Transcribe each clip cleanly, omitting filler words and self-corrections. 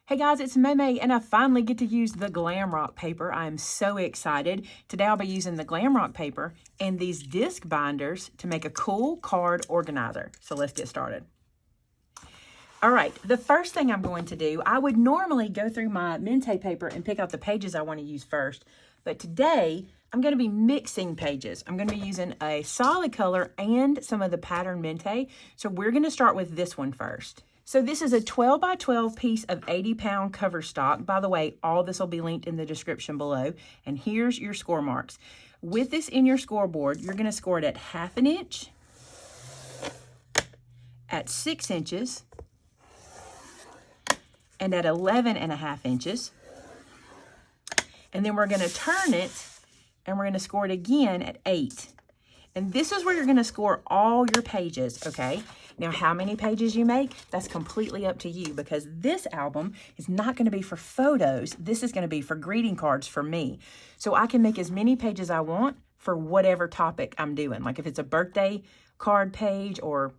Hey guys, it's Maymay, and I finally get to use the Glam Rock paper. I am so excited. Today I'll be using the Glam Rock paper and these disc binders to make a cool card organizer. So let's get started. All right, the first thing I'm going to do, I would normally go through my Mintay paper and pick out the pages I want to use first. But today, I'm going to be mixing pages. I'm going to be using a solid color and some of the pattern Mintay. So we're going to start with this one first. So this is a 12 by 12 piece of 80-pound cover stock. By the way, all this will be linked in the description below. And here's your score marks. With this in your scoreboard, you're going to score it at 1/2 inch, at 6 inches, and at 11.5 inches. And then we're going to turn it and we're going to score it again at 8. And this is where you're going to score all your pages, okay? Now, how many pages you make, that's completely up to you, because this album is not going to be for photos. This is going to be for greeting cards for me. So I can make as many pages I want for whatever topic I'm doing. Like if it's a birthday card page or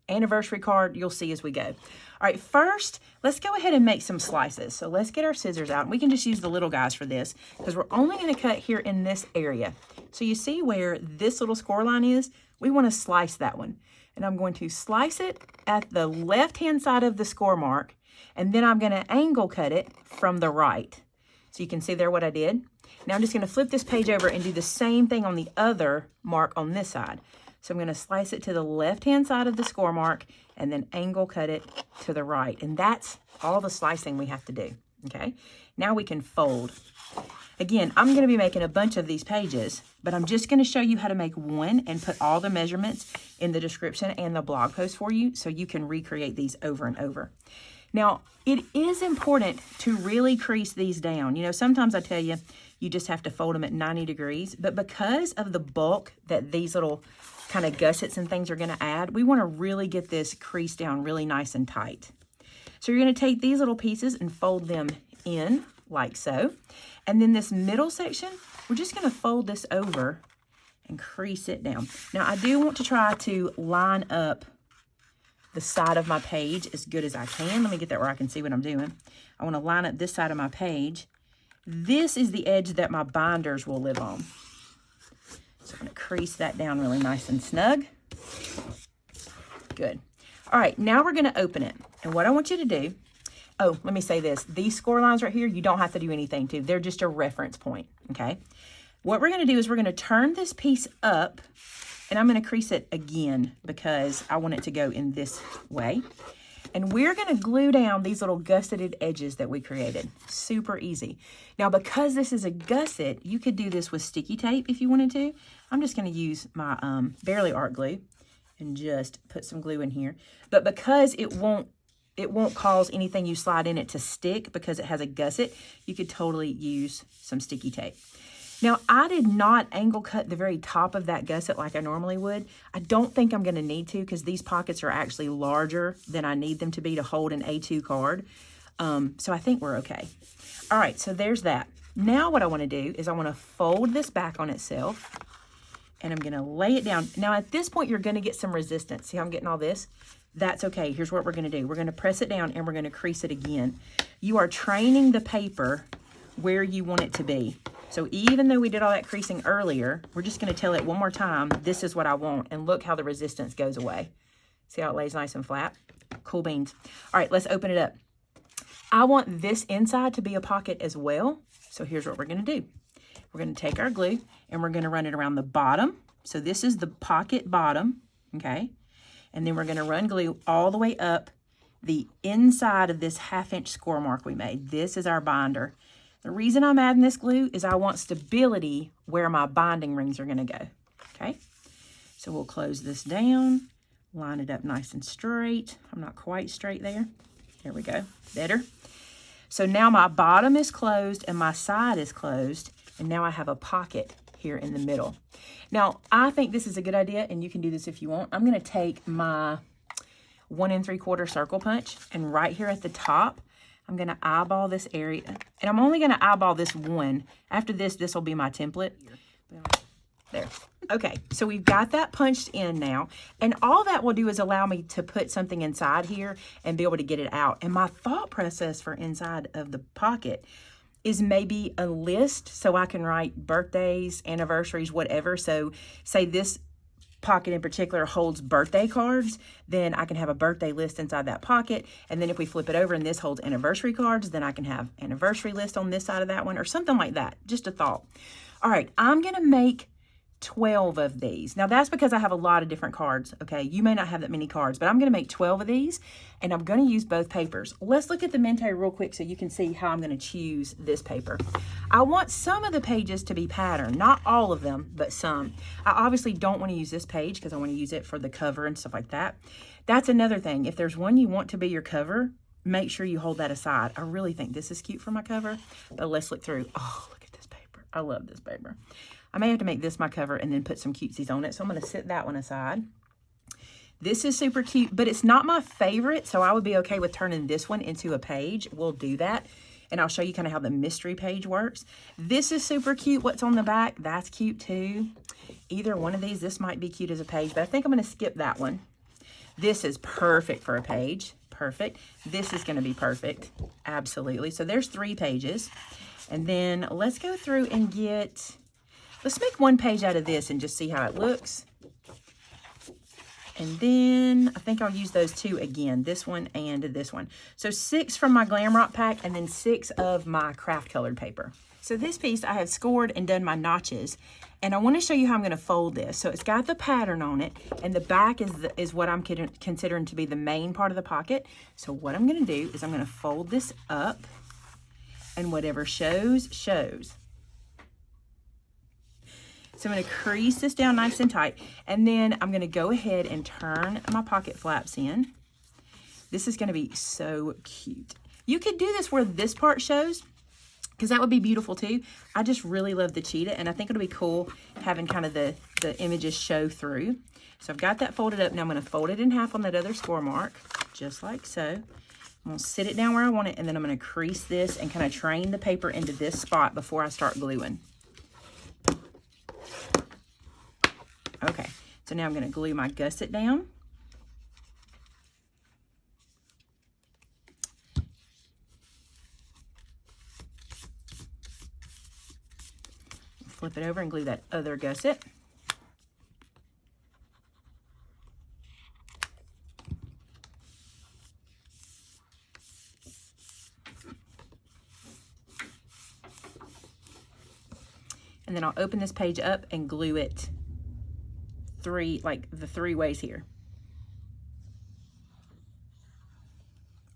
anniversary card, you'll see as we go. All right, first, let's go ahead and make some slices. So let's get our scissors out. We can just use the little guys for this because we're only going to cut here in this area. So you see where this little score line is? We want to slice that one. And I'm going to slice it at the left-hand side of the score mark, and then I'm going to angle cut it from the right. So you can see there what I did. Now I'm just going to flip this page over and do the same thing on the other mark on this side. So I'm going to slice it to the left-hand side of the score mark and then angle cut it to the right. And that's all the slicing we have to do, okay? Now we can fold. Again, I'm going to be making a bunch of these pages, but I'm just going to show you how to make one and put all the measurements in the description and the blog post for you so you can recreate these over and over. Now, it is important to really crease these down. You know, sometimes I tell you, you just have to fold them at 90 degrees, but because of the bulk that these little kind of gussets and things are going to add, we want to really get this crease down really nice and tight. So you're going to take these little pieces and fold them in like so. And then this middle section, we're just going to fold this over and crease it down. Now, I do want to try to line up the side of my page as good as I can. Let me get that where I can see what I'm doing. I want to line up this side of my page. This is the edge that my binders will live on. So I'm going to crease that down really nice and snug. Good. All right, now we're going to open it. And what I want you to do, oh, let me say this. These score lines right here, you don't have to do anything to. They're just a reference point, okay? What we're going to do is we're going to turn this piece up, and I'm going to crease it again because I want it to go in this way. And we're going to glue down these little gusseted edges that we created. Super easy. Now, because this is a gusset, you could do this with sticky tape if you wanted to. I'm just going to use my Barely Art glue and just put some glue in here. But because it won't cause anything you slide in it to stick because it has a gusset, you could totally use some sticky tape. Now, I did not angle cut the very top of that gusset like I normally would. I don't think I'm going to need to because these pockets are actually larger than I need them to be to hold an A2 card. So I think we're okay. All right, so there's that. Now what I want to do is I want to fold this back on itself, and I'm going to lay it down. Now, at this point, you're going to get some resistance. See how I'm getting all this? That's okay. Here's what we're going to do. We're going to press it down, and we're going to crease it again. You are training the paper where you want it to be. So even though we did all that creasing earlier, we're just going to tell it one more time, this is what I want. And look how the resistance goes away. See how it lays nice and flat? Cool beans. All right, let's open it up. I want this inside to be a pocket as well. So here's what we're going to do. We're going to take our glue and we're going to run it around the bottom. So this is the pocket bottom, okay? And then we're going to run glue all the way up the inside of this 1/2 inch score mark we made. This is our binder. The reason I'm adding this glue is I want stability where my binding rings are going to go, okay? So we'll close this down, line it up nice and straight. I'm not quite straight there. There we go, better. So now my bottom is closed and my side is closed, and now I have a pocket here in the middle. Now, I think this is a good idea, and you can do this if you want. I'm going to take my 1 3/4 circle punch, and right here at the top, I'm going to eyeball this area, and I'm only going to eyeball this one. After this, this will be my template. There. Okay, so we've got that punched in now, and all that will do is allow me to put something inside here and be able to get it out. And my thought process for inside of the pocket is maybe a list, so I can write birthdays, anniversaries, whatever. So say this pocket in particular holds birthday cards, then I can have a birthday list inside that pocket. And then if we flip it over and this holds anniversary cards, then I can have anniversary list on this side of that one or something like that. Just a thought. All right, I'm gonna make 12 of these. Now that's because I have a lot of different cards, okay? You may not have that many cards, but I'm gonna make 12 of these, and I'm gonna use both papers. Let's look at the Mintay real quick so you can see how I'm gonna choose this paper. I want some of the pages to be patterned, not all of them, but some. I obviously don't wanna use this page because I wanna use it for the cover and stuff like that. That's another thing. If there's one you want to be your cover, make sure you hold that aside. I really think this is cute for my cover, but let's look through. Oh, look at this paper. I love this paper. I may have to make this my cover and then put some cutesies on it. So I'm going to set that one aside. This is super cute, but it's not my favorite. So I would be okay with turning this one into a page. We'll do that. And I'll show you kind of how the mystery page works. This is super cute. What's on the back? That's cute too. Either one of these, this might be cute as a page, but I think I'm going to skip that one. This is perfect for a page. Perfect. This is going to be perfect. Absolutely. So there's 3 pages. And then let's go through and get... Let's make 1 page out of this and just see how it looks. And then I think I'll use those 2 again, this one and this one. So 6 from my Glam Rock pack and then 6 of my Kraft colored paper. So this piece I have scored and done my notches, and I want to show you how I'm going to fold this. So it's got the pattern on it, and the back is what I'm considering to be the main part of the pocket. So what I'm going to do is I'm going to fold this up, and whatever shows, shows. So I'm going to crease this down nice and tight, and then I'm going to go ahead and turn my pocket flaps in. This is going to be so cute. You could do this where this part shows, because that would be beautiful too. I just really love the cheetah, and I think it'll be cool having kind of the images show through. So I've got that folded up. Now I'm going to fold it in half on that other score mark, just like so. I'm going to sit it down where I want it, and then I'm going to crease this and kind of train the paper into this spot before I start gluing. Okay, so now I'm going to glue my gusset down. Flip it over and glue that other gusset. And then I'll open this page up and glue it the 3 ways here,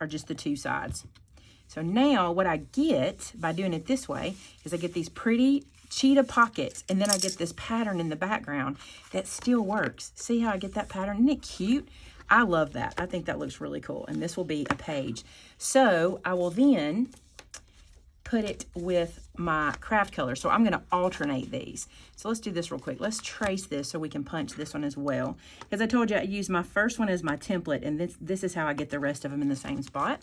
or just the 2 sides. So now what I get by doing it this way is I get these pretty cheetah pockets, and then I get this pattern in the background that still works. See how I get that pattern? Isn't it cute? I love that. I think that looks really cool, and this will be a page. So I will then put it with my Kraft color. So I'm going to alternate these. So let's do this real quick. Let's trace this so we can punch this one as well. Because I told you I used my first one as my template, and this is how I get the rest of them in the same spot.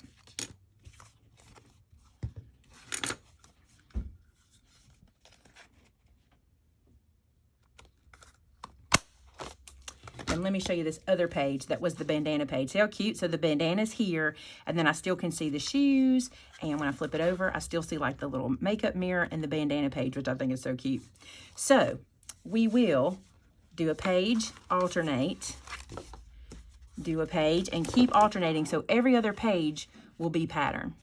And let me show you this other page that was the bandana page. See how cute? So the bandana's here, and then I still can see the shoes, and when I flip it over, I still see like the little makeup mirror and the bandana page, which I think is so cute. So we will do a page, alternate, do a page, and keep alternating so every other page will be pattern.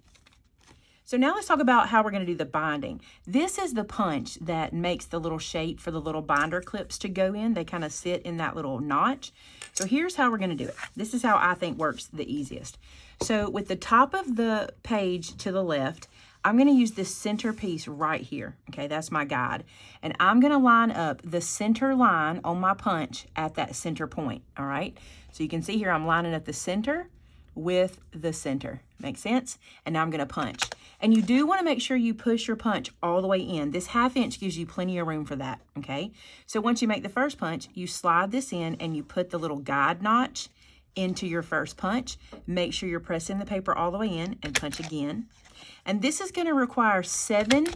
So now let's talk about how we're going to do the binding. This is the punch that makes the little shape for the little binder clips to go in. They kind of sit in that little notch. So here's how we're going to do it. This is how I think works the easiest. So with the top of the page to the left, I'm going to use this center piece right here. Okay, that's my guide. And I'm going to line up the center line on my punch at that center point. All right. So you can see here I'm lining up the center with the center. Makes sense? And now I'm going to punch. And you do want to make sure you push your punch all the way in. This 1/2 inch gives you plenty of room for that, okay? So once you make the first punch, you slide this in and you put the little guide notch into your first punch. Make sure you're pressing the paper all the way in and punch again. And this is going to require 7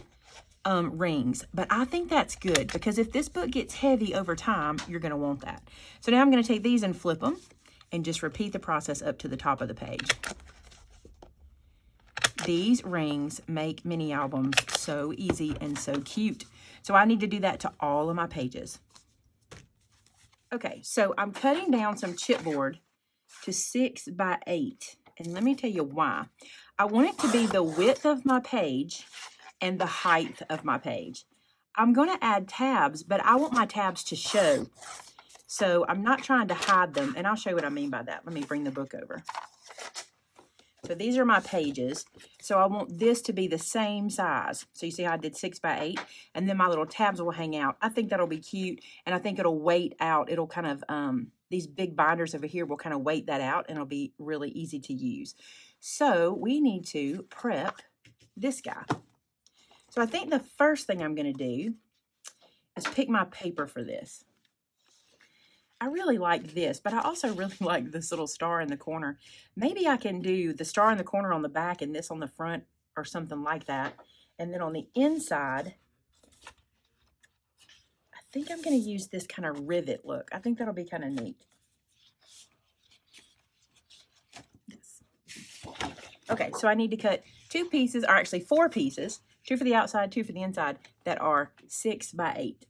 rings, but I think that's good because if this book gets heavy over time, you're going to want that. So now I'm going to take these and flip them and just repeat the process up to the top of the page. These rings make mini albums so easy and so cute. So I need to do that to all of my pages. Okay, so I'm cutting down some chipboard to 6 by 8. And let me tell you why. I want it to be the width of my page and the height of my page. I'm going to add tabs, but I want my tabs to show. So I'm not trying to hide them. And I'll show you what I mean by that. Let me bring the book over. So these are my pages. So I want this to be the same size. So you see how I did 6 by 8, and then my little tabs will hang out. I think that'll be cute, and I think it'll weight out. It'll kind of, these big binders over here will kind of weight that out, and it'll be really easy to use. So we need to prep this guy. So I think the first thing I'm going to do is pick my paper for this. I really like this, but I also really like this little star in the corner. Maybe I can do the star in the corner on the back and this on the front or something like that. And then on the inside, I think I'm going to use this kind of rivet look. I think that'll be kind of neat. Yes. Okay, so I need to cut 2 pieces, or actually 4 pieces, 2 for the outside, 2 for the inside, that are 6 by 8.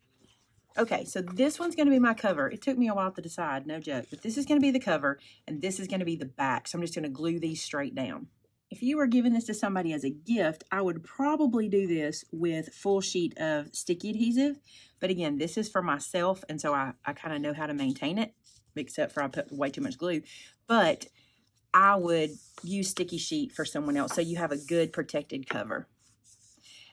Okay, so this one's going to be my cover. It took me a while to decide, no joke. But this is going to be the cover, and this is going to be the back. So I'm just going to glue these straight down. If you were giving this to somebody as a gift, I would probably do this with full sheet of sticky adhesive. But again, this is for myself, and so I kind of know how to maintain it, except for I put way too much glue. But I would use sticky sheet for someone else, so you have a good protected cover.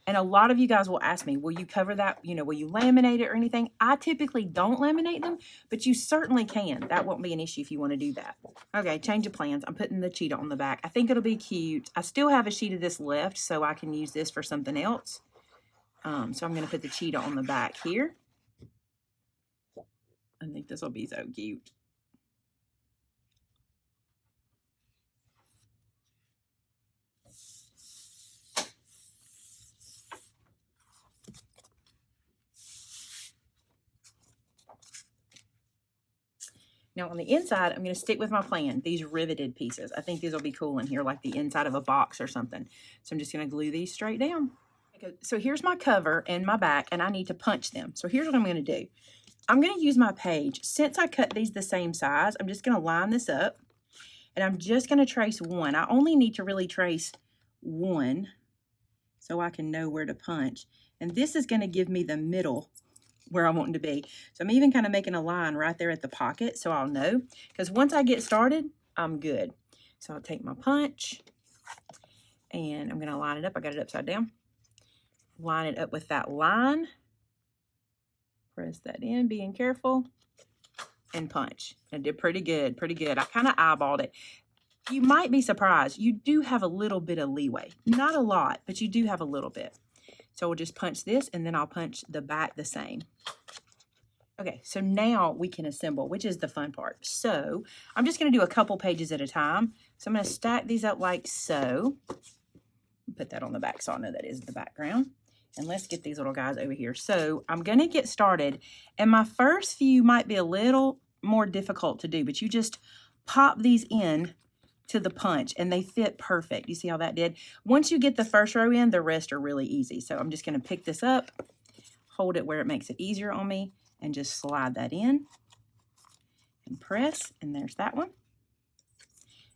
And a lot of you guys will ask me, will you cover that? You know, will you laminate it or anything? I typically don't laminate them, but you certainly can. That won't be an issue if you want to do that. Okay, change of plans. I'm putting the cheetah on the back. I think it'll be cute. I still have a sheet of this left, so I can use this for something else. So I'm going to put the cheetah on the back here. I think this will be so cute. Now on the inside, I'm going to stick with my plan, these riveted pieces. I think these will be cool in here, like the inside of a box or something. So I'm just going to glue these straight down. Okay, so here's my cover and my back, and I need to punch them. So here's what I'm going to do. I'm going to use my page. Since I cut these the same size, I'm just going to line this up, and I'm just going to trace 1. I only need to really trace 1 so I can know where to punch. And this is going to give me the middle where I want them to be. So I'm even kind of making a line right there at the pocket so I'll know. Because once I get started, I'm good. So I'll take my punch and I'm going to line it up. I got it upside down. Line it up with that line. Press that in, being careful. And punch. I did pretty good, pretty good. I kind of eyeballed it. You might be surprised. You do have a little bit of leeway. Not a lot, but you do have a little bit. So we'll just punch this, and then I'll punch the back the same. Okay, so now we can assemble, which is the fun part. So I'm just going to do a couple pages at a time. So I'm going to stack these up like so. Put that on the back so I know that is the background. And let's get these little guys over here. So I'm going to get started. And my first few might be a little more difficult to do, but you just pop these in to the punch and they fit perfect. You see how that did? Once you get the first row in, the rest are really easy. So I'm just going to pick this up, hold it where it makes it easier on me, and just slide that in and press, and there's that one.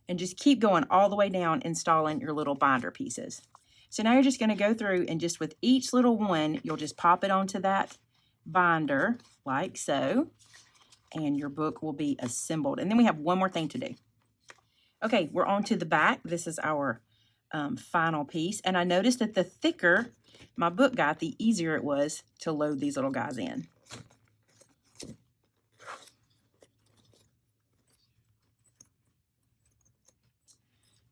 And just keep going all the way down, installing your little binder pieces. So now you're just going to go through and just with each little one, you'll just pop it onto that binder like so, and your book will be assembled. And then we have one more thing to do. Okay, we're on to the back. This is our final piece. And I noticed that the thicker my book got, the easier it was to load these little guys in.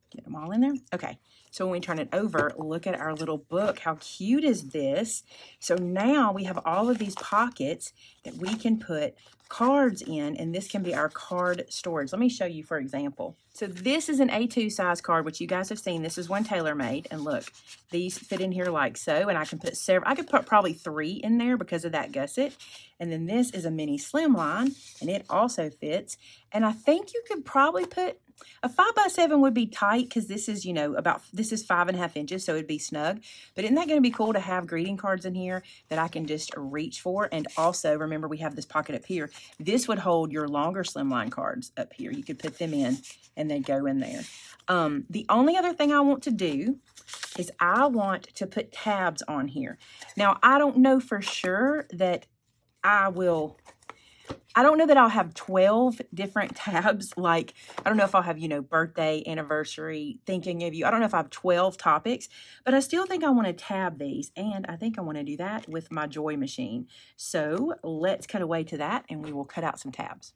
Get them them all in there. Okay, so when we turn it over, look at our little book. How cute is this? So now we have all of these pockets that we can put cards in, and this can be our card storage. Let me show you, for example. So this is an A2 size card, which you guys have seen. This is one tailor-made, and look, these fit in here like so, and I can put several. I could put probably 3 in there because of that gusset. And then this is a mini slimline, and it also fits. And I think you could probably put a 5x7 would be tight because this is, you know, this is 5.5 inches, so it'd be snug. But isn't that going to be cool to have greeting cards in here that I can just reach for? And also, remember, we have this pocket up here. This would hold your longer slimline cards up here. You could put them in, and they'd go in there. The only other thing I want to do is I want to put tabs on here. Now, I don't know for sure that I don't know that I'll have 12 different tabs. Like, I don't know if I'll have, you know, birthday, anniversary, thinking of you. I don't know if I have 12 topics, but I still think I want to tab these. And I think I want to do that with my Joy machine. So let's cut away to that and we will cut out some tabs.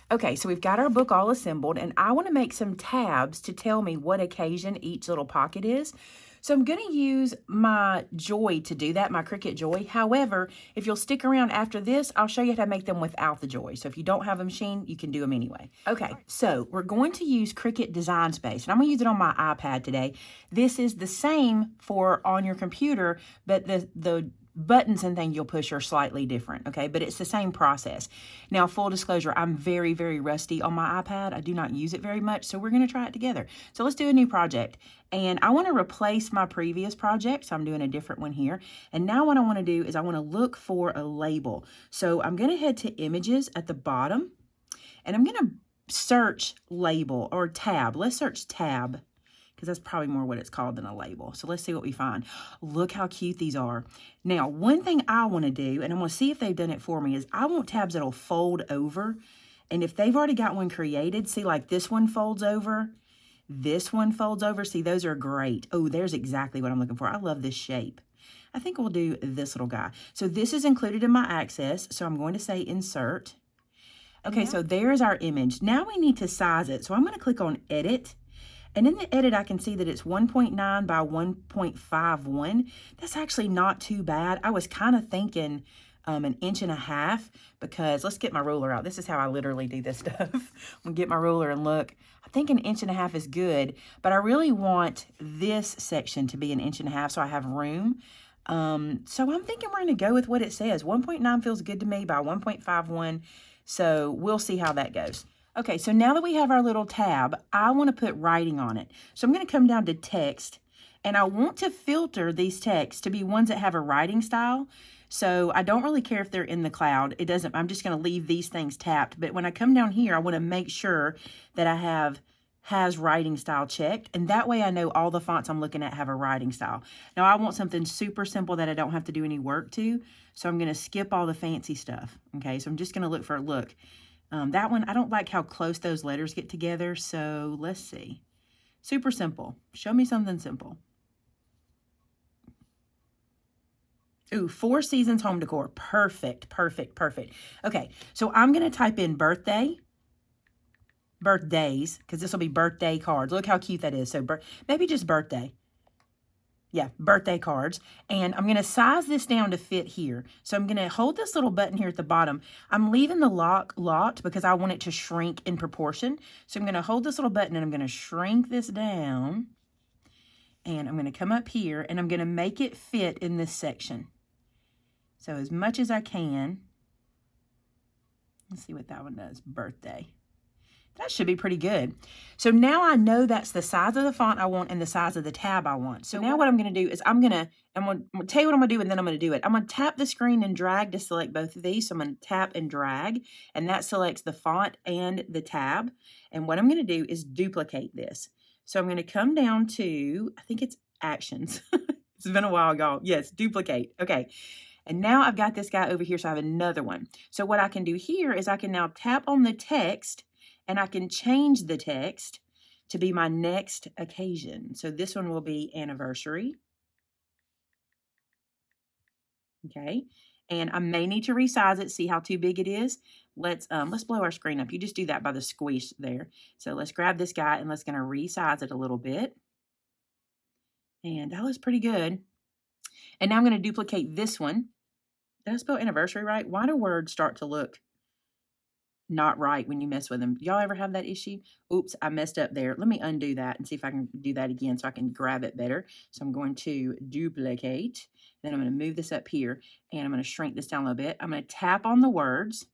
Okay, so we've got our book all assembled, and I want to make some tabs to tell me what occasion each little pocket is. So I'm going to use my Joy to do that, my Cricut Joy. However, if you'll stick around after this, I'll show you how to make them without the Joy. So if you don't have a machine, you can do them anyway. Okay, so we're going to use Cricut Design Space, and I'm going to use it on my iPad today. This is the same for on your computer, but the buttons and things you'll push are slightly different, okay? But it's the same process. Now, full disclosure, I'm very, very rusty on my iPad. I do not use it very much, so we're going to try it together. So let's do a new project. And I want to replace my previous project, so I'm doing a different one here. And now what I want to do is I want to look for a label. So I'm going to head to Images at the bottom, and I'm going to search Label or Tab. Let's search Tab, because that's probably more what it's called than a label. So let's see what we find. Look how cute these are. Now, one thing I want to do, and I'm going to see if they've done it for me, is I want tabs that'll fold over. And if they've already got one created, see, like this one folds over, this one folds over. See, those are great. Oh, there's exactly what I'm looking for. I love this shape. I think we'll do this little guy. So this is included in my Access, so I'm going to say Insert. Okay, so there's our image. Now we need to size it. So I'm going to click on Edit. And in the edit, I can see that it's 1.9 by 1.51. That's actually not too bad. I was kind of thinking 1.5 inches because let's get my ruler out. This is how I literally do this stuff. I'm gonna get my ruler and look. I think 1.5 inches is good, but I really want this section to be 1.5 inches so I have room. So I'm thinking we're gonna go with what it says. 1.9 feels good to me by 1.51. So we'll see how that goes. Okay, so now that we have our little tab, I want to put writing on it. So I'm going to come down to text, and I want to filter these texts to be ones that have a writing style. So I don't really care if they're in the cloud. It doesn't, I'm just going to leave these things tapped. But when I come down here, I want to make sure that I have has writing style checked, and that way I know all the fonts I'm looking at have a writing style. Now I want something super simple that I don't have to do any work to, so I'm going to skip all the fancy stuff. Okay, so I'm just going to look for a look. That one, I don't like how close those letters get together, so let's see. Super simple. Show me something simple. Ooh, 4 Seasons Home Decor. Perfect, perfect, perfect. Okay, so I'm going to type in birthday, birthdays, because this will be birthday cards. Look how cute that is. So maybe just birthday. Yeah, birthday cards. And I'm going to size this down to fit here. So I'm going to hold this little button here at the bottom. I'm leaving the lock locked because I want it to shrink in proportion. So I'm going to hold this little button and I'm going to shrink this down. And I'm going to come up here and I'm going to make it fit in this section. So as much as I can. Let's see what that one does. Birthday. That should be pretty good. So now I know that's the size of the font I want and the size of the tab I want. So now what I'm going to do is I'm going to tell you what I'm going to do, and then I'm going to do it. I'm going to tap the screen and drag to select both of these. So I'm going to tap and drag, and that selects the font and the tab. And what I'm going to do is duplicate this. So I'm going to come down to, I think it's Actions. It's been a while, y'all. Yes, duplicate. Okay. And now I've got this guy over here, so I have another one. So what I can do here is I can now tap on the text, and I can change the text to be my next occasion. So this one will be anniversary. Okay. And I may need to resize it, see how too big it is. Let's blow our screen up. You just do that by the squish there. So let's grab this guy and let's gonna resize it a little bit. And that looks pretty good. And now I'm going to duplicate this one. Did I spell anniversary right? Why do words start to look not right when you mess with them? Y'all ever have that issue? Oops, I messed up there. Let me undo that and see if I can do that again so I can grab it better. So I'm going to duplicate. Then I'm going to move this up here and I'm going to shrink this down a little bit. I'm going to tap on the words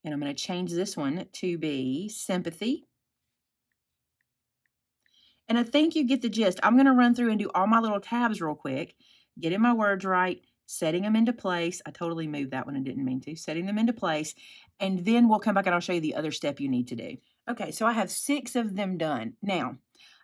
and I'm going to change this one to be sympathy. And I think you get the gist. I'm going to run through and do all my little tabs real quick, getting my words right, setting them into place. I totally moved that one and didn't mean to. Setting them into place. And then we'll come back and I'll show you the other step you need to do. Okay, so I have 6 of them done. Now,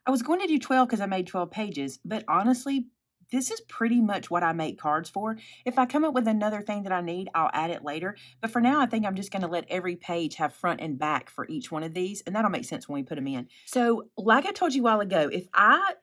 I was going to do 12 because I made 12 pages, but honestly, this is pretty much what I make cards for. If I come up with another thing that I need, I'll add it later. But for now, I think I'm just going to let every page have front and back for each one of these, and that'll make sense when we put them in. So like I told you a while ago, if I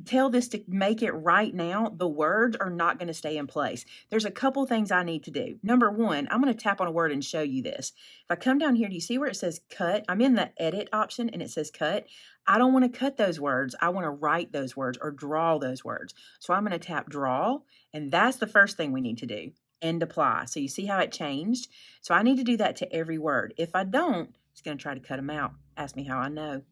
tell this to make it right now, the words are not going to stay in place. There's a couple things I need to do. Number one, I'm going to tap on a word and show you this. If I come down here, do you see where it says cut? I'm in the edit option and it says cut. I don't want to cut those words. I want to write those words or draw those words. So I'm going to tap draw, and that's the first thing we need to do. And apply. So you see how it changed? So I need to do that to every word. If I don't, it's going to try to cut them out. Ask me how I know.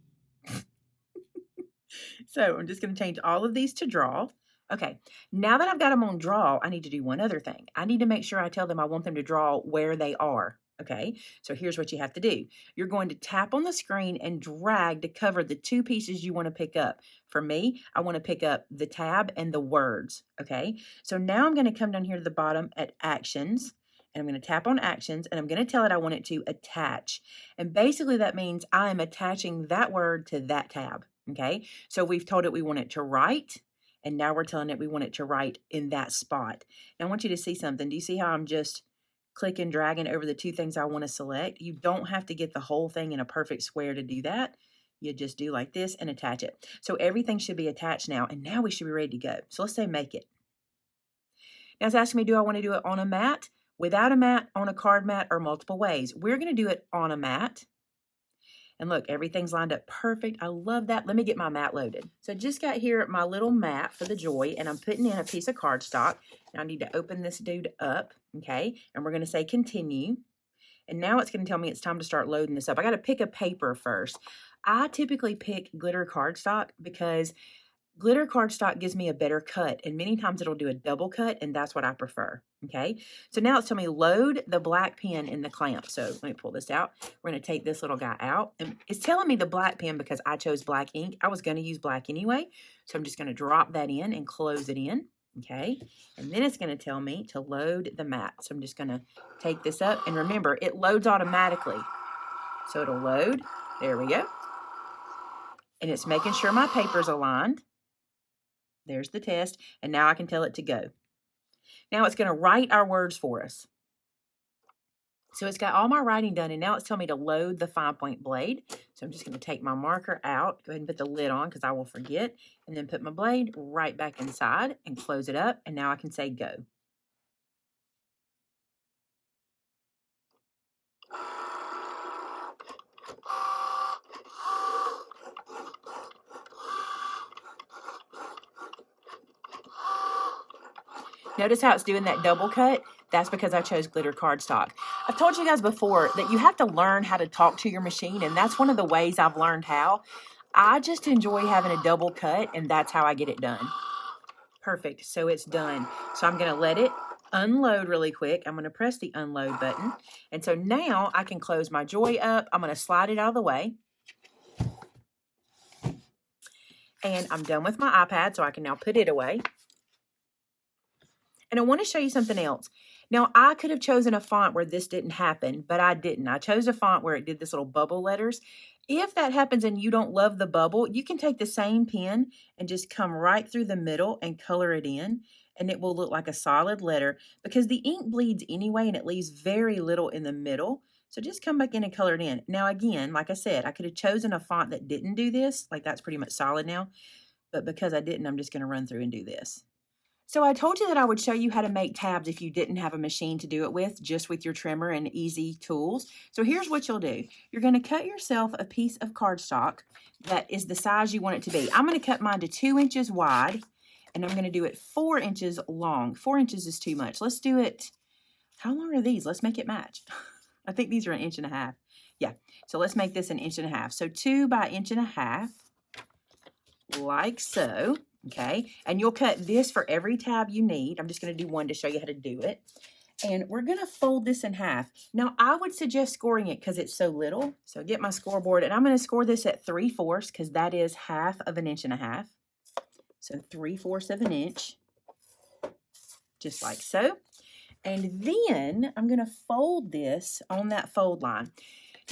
So I'm just going to change all of these to draw. Okay, now that I've got them on draw, I need to do one other thing. I need to make sure I tell them I want them to draw where they are. Okay, so here's what you have to do. You're going to tap on the screen and drag to cover the 2 pieces you want to pick up. For me, I want to pick up the tab and the words. Okay, so now I'm going to come down here to the bottom at actions. And I'm going to tap on actions and I'm going to tell it I want it to attach. And basically that means I am attaching that word to that tab. Okay, so we've told it we want it to write, and now we're telling it we want it to write in that spot. Now I want you to see something. Do you see how I'm just clicking, dragging over the 2 things I want to select? You don't have to get the whole thing in a perfect square to do that. You just do like this and attach it. So everything should be attached now, and now we should be ready to go. So let's say make it. Now it's asking me, do I want to do it on a mat, without a mat, on a card mat, or multiple ways? We're going to do it on a mat. And look, everything's lined up perfect. I love that. Let me get my mat loaded. So I just got here my little mat for the joy, and I'm putting in a piece of cardstock. Now I need to open this dude up, okay? And we're going to say continue. And now it's going to tell me it's time to start loading this up. I got to pick a paper first. I typically pick glitter cardstock because glitter cardstock gives me a better cut, and many times it'll do a double cut, and that's what I prefer, okay? So now it's telling me load the black pen in the clamp. So let me pull this out. We're going to take this little guy out, and it's telling me the black pen because I chose black ink. I was going to use black anyway, so I'm just going to drop that in and close it in, okay? And then it's going to tell me to load the mat. So I'm just going to take this up, and remember, it loads automatically. So it'll load. There we go. And it's making sure my paper's aligned. There's the test, and now I can tell it to go. Now it's going to write our words for us. So it's got all my writing done, and now it's telling me to load the fine point blade. So I'm just going to take my marker out, go ahead and put the lid on because I will forget, and then put my blade right back inside and close it up, and now I can say go. Notice how it's doing that double cut? That's because I chose glitter cardstock. I've told you guys before that you have to learn how to talk to your machine, and that's one of the ways I've learned how. I just enjoy having a double cut, and that's how I get it done. Perfect. So it's done. So I'm going to let it unload really quick. I'm going to press the unload button. And so now I can close my joy up. I'm going to slide it out of the way. And I'm done with my iPad, so I can now put it away. And I want to show you something else. Now, I could have chosen a font where this didn't happen, but I didn't. I chose a font where it did this little bubble letters. If that happens and you don't love the bubble, you can take the same pen and just come right through the middle and color it in, and it will look like a solid letter because the ink bleeds anyway, and it leaves very little in the middle. So just come back in and color it in. Now, again, like I said, I could have chosen a font that didn't do this. Like that's pretty much solid now. But because I didn't, I'm just going to run through and do this. So I told you that I would show you how to make tabs if you didn't have a machine to do it with, just with your trimmer and easy tools. So here's what you'll do. You're going to cut yourself a piece of cardstock that is the size you want it to be. I'm going to cut mine to 2 inches wide, and I'm going to do it 4 inches long. 4 inches is too much. Let's do it. How long are these? Let's make it match. I think these are 1.5 inches. Yeah, so let's make this 1.5 inches. So 2 by 1.5 inches, like so. Okay, and you'll cut this for every tab you need. I'm just going to do one to show you how to do it. And we're going to fold this in half. Now, I would suggest scoring it because it's so little. So get my scoreboard, and I'm going to score this at 3/4 because that is 1/2 of 1.5 inches. So 3/4 of an inch, just like so. And then I'm going to fold this on that fold line.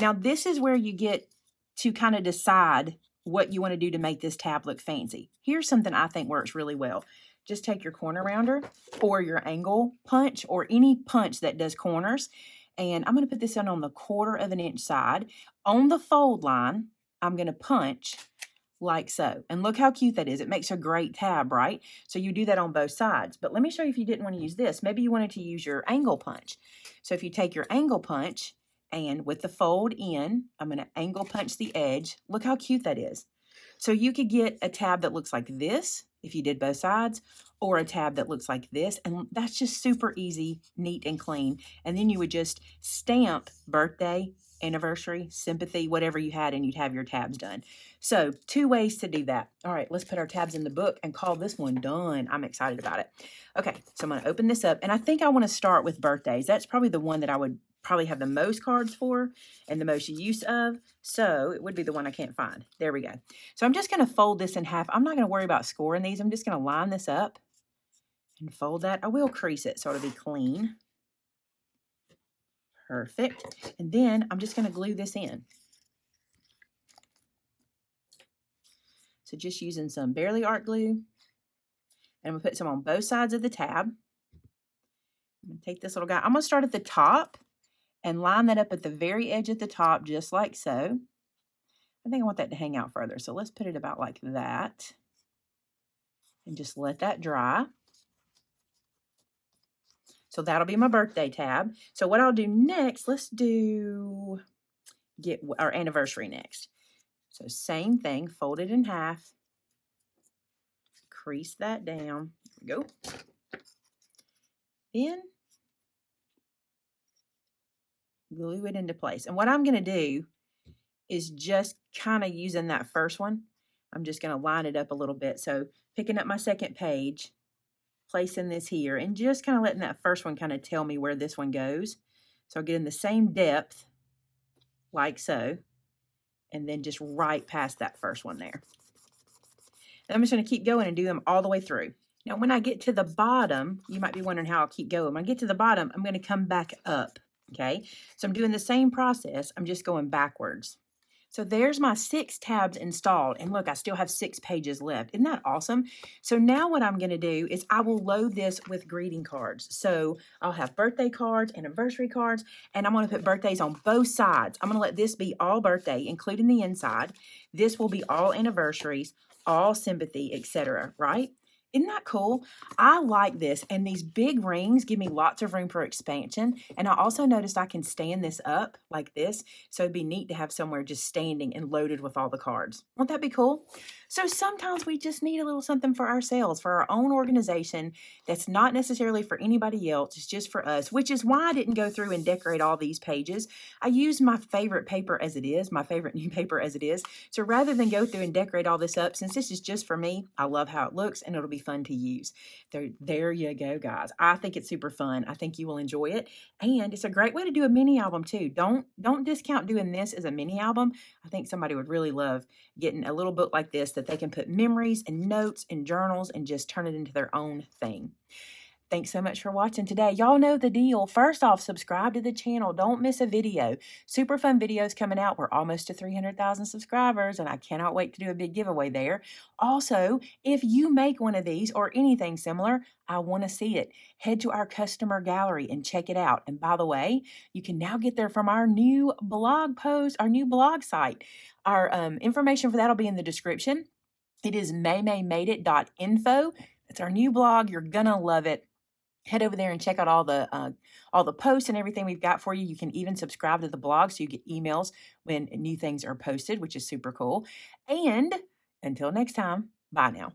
Now, this is where you get to kind of decide what you want to do to make this tab look fancy. Here's something I think works really well. Just take your corner rounder or your angle punch or any punch that does corners. And I'm going to put this on the 1/4 of an inch side. On the fold line, I'm going to punch like so. And look how cute that is. It makes a great tab, right? So you do that on both sides. But let me show you if you didn't want to use this. Maybe you wanted to use your angle punch. So if you take your angle punch and with the fold in, I'm going to angle punch the edge. Look how cute that is. So you could get a tab that looks like this if you did both sides, or a tab that looks like this. And that's just super easy, neat, and clean. And then you would just stamp birthday, anniversary, sympathy, whatever you had, and you'd have your tabs done. So 2 ways to do that. All right, let's put our tabs in the book and call this one done. I'm excited about it. Okay, so I'm going to open this up, and I think I want to start with birthdays. That's probably the one that I would probably have the most cards for and the most use of. So it would be the one I can't find. There we go. So I'm just going to fold this in half. I'm not going to worry about scoring these. I'm just going to line this up and fold that. I will crease it so it'll be clean. Perfect. And then I'm just going to glue this in. So just using some Barely Art glue. And I'm going to put some on both sides of the tab. I'm going to take this little guy. I'm going to start at the top and line that up at the very edge at the top, just like so. I think I want that to hang out further. So let's put it about like that. And just let that dry. So that'll be my birthday tab. So what I'll do next, let's get our anniversary next. So same thing, fold it in half. Crease that down. There we go. Then glue it into place. And what I'm going to do is just kind of using that first one. I'm just going to line it up a little bit. So picking up my second page, placing this here, and just kind of letting that first one kind of tell me where this one goes. So I'll get in the same depth, like so, and then just right past that first one there. And I'm just going to keep going and do them all the way through. Now, when I get to the bottom, you might be wondering how I'll keep going. When I get to the bottom, I'm going to come back up. Okay, so I'm doing the same process. I'm just going backwards. So there's my 6 tabs installed. And look, I still have 6 pages left. Isn't that awesome? So now what I'm going to do is I will load this with greeting cards. So I'll have birthday cards, anniversary cards, and I'm going to put birthdays on both sides. I'm going to let this be all birthday, including the inside. This will be all anniversaries, all sympathy, etc. Right? Isn't that cool? I like this, and these big rings give me lots of room for expansion, and I also noticed I can stand this up like this, so it'd be neat to have somewhere just standing and loaded with all the cards. Won't that be cool? So sometimes we just need a little something for ourselves, for our own organization that's not necessarily for anybody else, it's just for us, which is why I didn't go through and decorate all these pages. I used my favorite paper as it is, my favorite new paper as it is, so rather than go through and decorate all this up, since this is just for me, I love how it looks, and it'll be fun to use. There you go, guys. I think it's super fun. I think you will enjoy it, and it's a great way to do a mini album too. Don't discount doing this as a mini album. I think somebody would really love getting a little book like this that they can put memories and notes and journals and just turn it into their own thing. Thanks so much for watching today. Y'all know the deal. First off, subscribe to the channel. Don't miss a video. Super fun videos coming out. We're almost to 300,000 subscribers, and I cannot wait to do a big giveaway there. Also, if you make one of these or anything similar, I want to see it. Head to our customer gallery and check it out. And by the way, you can now get there from our new blog post, our new blog site. Our information for that will be in the description. It is maymaymadeit.info. It's our new blog. You're going to love it. Head over there and check out all the posts and everything we've got for you. You can even subscribe to the blog so you get emails when new things are posted, which is super cool. And until next time, bye now.